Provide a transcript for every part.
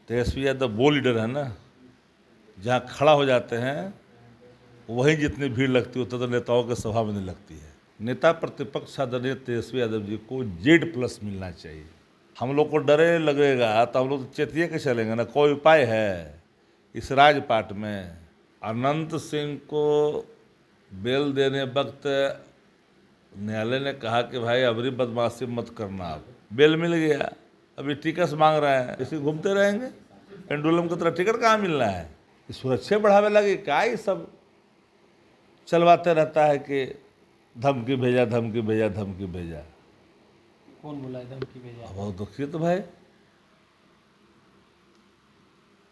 तेजस्वी यादव वो लीडर है ना, जहाँ खड़ा हो जाते हैं वहीं जितनी भीड़ लगती है उतना तो नेताओं के सभा में नहीं लगती है। नेता प्रतिपक्ष आदरणीय तेजस्वी यादव जी को Z+ मिलना चाहिए। हम लोग को डरे लगेगा तो हम लोग तो चेतिए के चलेंगे ना, कोई उपाय है इस राजपाट में। अनंत सिंह को बेल देने वक्त न्यायालय ने कहा कि भाई अबरी बदमाशी मत करना, आप बेल मिल गया, अभी टिकट मांग रहे हैं, इसी घूमते रहेंगे पेंडुलम की तरह। टिकट कहाँ मिलना है? सुरक्षा बढ़ावे लगे क्या? ये सब चलवाते रहता है कि धमकी भेजा, धमकी भेजा, धमकी भेजा। कौन बोला है धमकी भेजा? बहुत दुखी तो भाई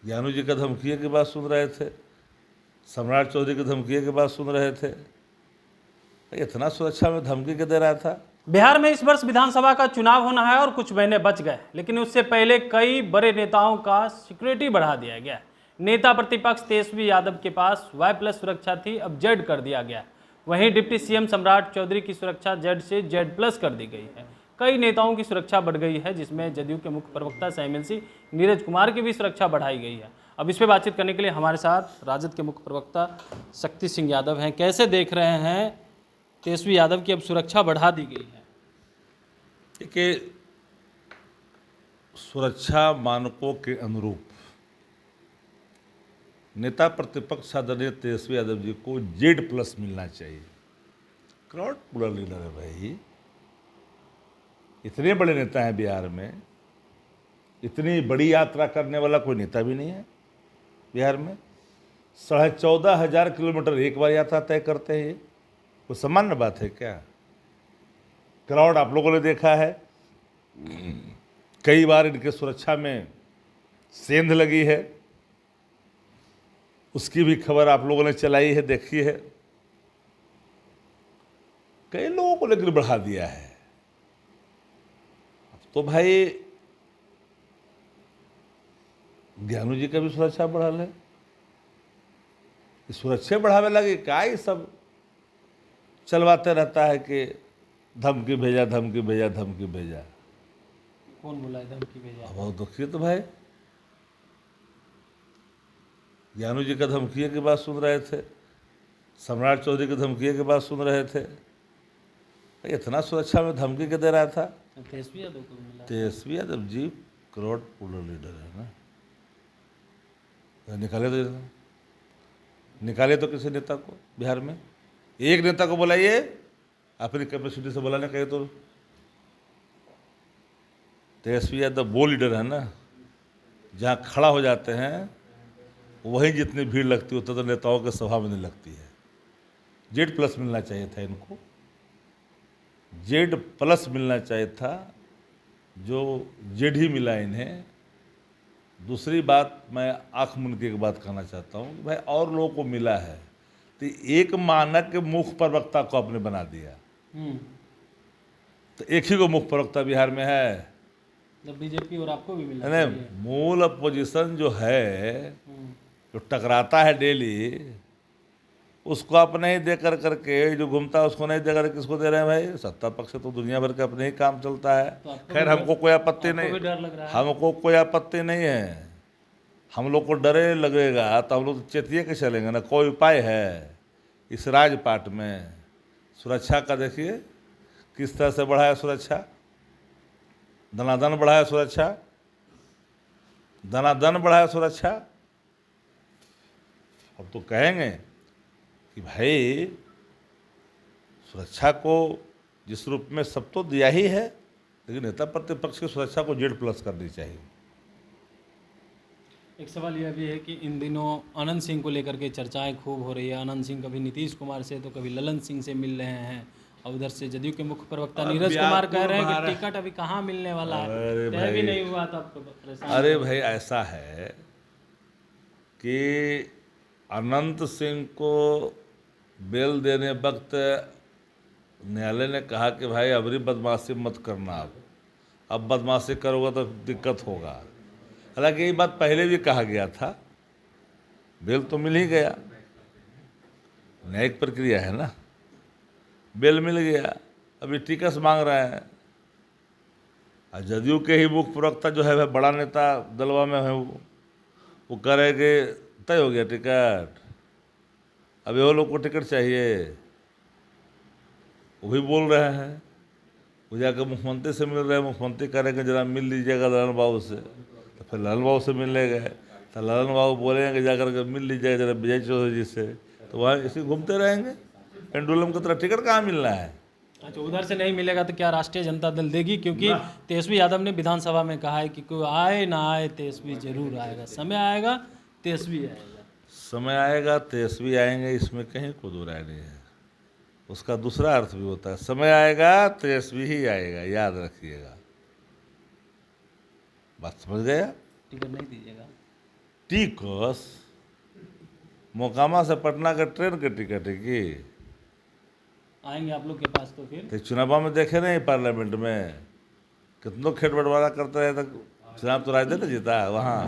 ज्ञानू जी का धमकी की बात सुन रहे थे, सम्राट चौधरी की धमकी की बात सुन रहे थे। इतना सुरक्षा में धमकी के दे रहा था। बिहार में इस वर्ष विधानसभा का चुनाव होना है और कुछ महीने बच गए, लेकिन उससे पहले कई बड़े नेताओं का सिक्योरिटी बढ़ा दिया गया। नेता प्रतिपक्ष तेजस्वी यादव के पास Y+ सुरक्षा थी, अब Z कर दिया गया। वहीं डिप्टी सीएम सम्राट चौधरी की सुरक्षा Z से Z+ कर दी गई है। कई नेताओं की सुरक्षा बढ़ गई है, जिसमें जदयू के मुख्य प्रवक्ता MLC नीरज कुमार की भी सुरक्षा बढ़ाई गई है। अब इस पर बातचीत करने के लिए हमारे साथ राजद के मुख्य प्रवक्ता शक्ति सिंह यादव हैं। कैसे देख रहे हैं तेजस्वी यादव की अब सुरक्षा बढ़ा दी गई है? देखिए, सुरक्षा मानकों के अनुरूप नेता प्रतिपक्ष आदरणीय तेजस्वी यादव जी को Z+ मिलना चाहिए। क्राउड पूरा लीडर है भाई, इतने बड़े नेता हैं बिहार में, इतनी बड़ी यात्रा करने वाला कोई नेता भी नहीं है बिहार में। 14,500 किलोमीटर एक बार यात्रा तय करते हैं, वो सामान्य बात है क्या? क्राउड आप लोगों ने देखा है, कई बार इनके सुरक्षा में सेंध लगी है, उसकी भी खबर आप लोगों ने चलाई है, देखी है। कई लोगों को लेकर बढ़ा दिया है। तो भाई ज्ञानू जी का भी सुरक्षा बढ़ा ले, सुरक्षा बढ़ावे लगे क्या? ये सब चलवाते रहता है कि धमकी भेजा, धमकी भेजा, धमकी भेजा। कौन बोला है धमकी भेजा? बहुत दुखी तो भाई ज्ञानू जी का धमकी की बात सुन रहे थे, सम्राट चौधरी की धमकी की बात सुन रहे थे। इतना सुरक्षा में धमकी के दे रहा था। तेजस्वी यादव को मिला? Tejashwi Yadav ji crowd puller leader है ना, निकाले तो किसी नेता को बिहार में, एक नेता को बुलाइए, अपनी कैपेसिटी से बुलाने कहे तो। तेजस्वी यादव वो लीडर है ना, जहाँ खड़ा हो जाते हैं वहीं जितनी भीड़ लगती है उतना तो नेताओं के सभा में नहीं लगती है। Z+ मिलना चाहिए था इनको, Z+ मिलना चाहिए था, जो Z ही मिला इन्हें। दूसरी बात, मैं आँख मूंद के एक बात कहना चाहता हूँ कि भाई और लोगों को मिला है तो एक मानक मुख्य प्रवक्ता को आपने बना दिया। तो एक ही को मुख्य प्रवक्ता बिहार में है, बीजेपी और आपको भी मिला? नहीं, मूल अपोजिशन जो है, जो टकराता है डेली, उसको आप नहीं दे करके, जो घूमता है उसको नहीं दे कर किसको दे रहे हैं भाई? सत्ता पक्ष से तो दुनिया भर का अपने ही काम चलता है। खैर, हमको कोई आपत्ति नहीं, हमको कोई आपत्ति नहीं है। हम लोग को डरे लगेगा तो हम लोग तो चेतिए के चलेंगे ना, कोई उपाय है इस राजपाट में। सुरक्षा का देखिए किस तरह से बढ़ाया सुरक्षा, दनादन बढ़ाया सुरक्षा, दनादन बढ़ाया सुरक्षा। अब तो कहेंगे कि भाई सुरक्षा को जिस रूप में सब तो दिया ही है, लेकिन नेता प्रतिपक्ष की सुरक्षा को Z+ करनी चाहिए। एक सवाल यह भी है कि इन दिनों अनंत सिंह को लेकर के चर्चाएं खूब हो रही है। अनंत सिंह कभी नीतीश कुमार से तो कभी ललन सिंह से मिल रहे हैं, और उधर से जदयू के मुख्य प्रवक्ता नीरज कुमार कह रहे हैं कि टिकट अभी कहाँ मिलने वाला है, तय भी नहीं हुआ था। अरे भाई, ऐसा है कि अनंत सिंह को बेल देने वक्त न्यायालय ने कहा कि भाई अबरी बदमाशी मत करना, आप अब बदमाशी करोगे तो दिक्कत होगा। हालांकि ये बात पहले भी कहा गया था, बेल तो मिल ही गया, न्यायिक प्रक्रिया है ना, बेल मिल गया, अभी टिकट मांग रहे हैं, और जदयू के ही मुख्य प्रवक्ता जो है वह बड़ा नेता दलवा में है, वो कह रहे कि तय हो गया टिकट, अब वो लोग को टिकट चाहिए। वो भी बोल रहे हैं, वो जाकर मुख्यमंत्री से मिल रहे हैं, मुख्यमंत्री कह रहे हैं कि जरा मिल लीजिएगा ललन बाबू से। तो फिर ललन बाबू से मिलने गए तो ललन बाबू बोले कि जाकर के मिल लीजिएगा जरा विजय चौधरी जी से। तो वहाँ इसी घूमते रहेंगे, पेंडुलम की तरह टिकट कहाँ मिलना है। अच्छा, उधर से नहीं मिलेगा तो क्या राष्ट्रीय जनता दल देगी? क्योंकि तेजस्वी यादव ने विधानसभा में कहा है कि कोई आए ना आए तेजस्वी जरूर आएगा, समय आएगा तेजस्वी आएगा। समय आएगा तेजस्वी आएंगे, इसमें कहीं कोई दो राय नहीं है। उसका दूसरा अर्थ भी होता है, समय आएगा तेजस्वी ही आएगा, याद रखिएगा। बात समझ गया? टिकट नहीं दीजिएगा? टिकस मोकामा से पटना का ट्रेन के टिकट है कि आएंगे आप लोग के पास तो फिर? तो चुनाव में देखे नहीं, पार्लियामेंट में कितनों खेत बंटवारा करते रहे, तक चुनाव तो राजदल ने जीता वहाँ।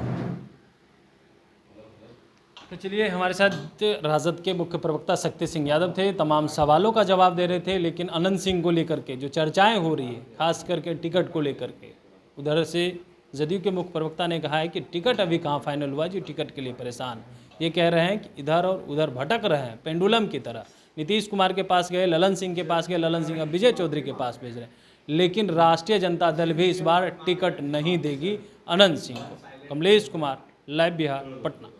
तो चलिए, हमारे साथ राजद के मुख्य प्रवक्ता शक्ति सिंह यादव थे, तमाम सवालों का जवाब दे रहे थे। लेकिन अनंत सिंह को लेकर के जो चर्चाएं हो रही है, खास करके टिकट को लेकर के, उधर से जदयू के मुख्य प्रवक्ता ने कहा है कि टिकट अभी कहाँ फाइनल हुआ, जो टिकट के लिए परेशान। ये कह रहे हैं कि इधर और उधर भटक रहे हैं पेंडुलम की तरह। नीतीश कुमार के पास गए, ललन सिंह के पास गए, ललन सिंह अब विजय चौधरी के पास भेज रहे हैं। लेकिन राष्ट्रीय जनता दल भी इस बार टिकट नहीं देगी अनंत सिंह को। कमलेश कुमार, लाइव बिहार, पटना।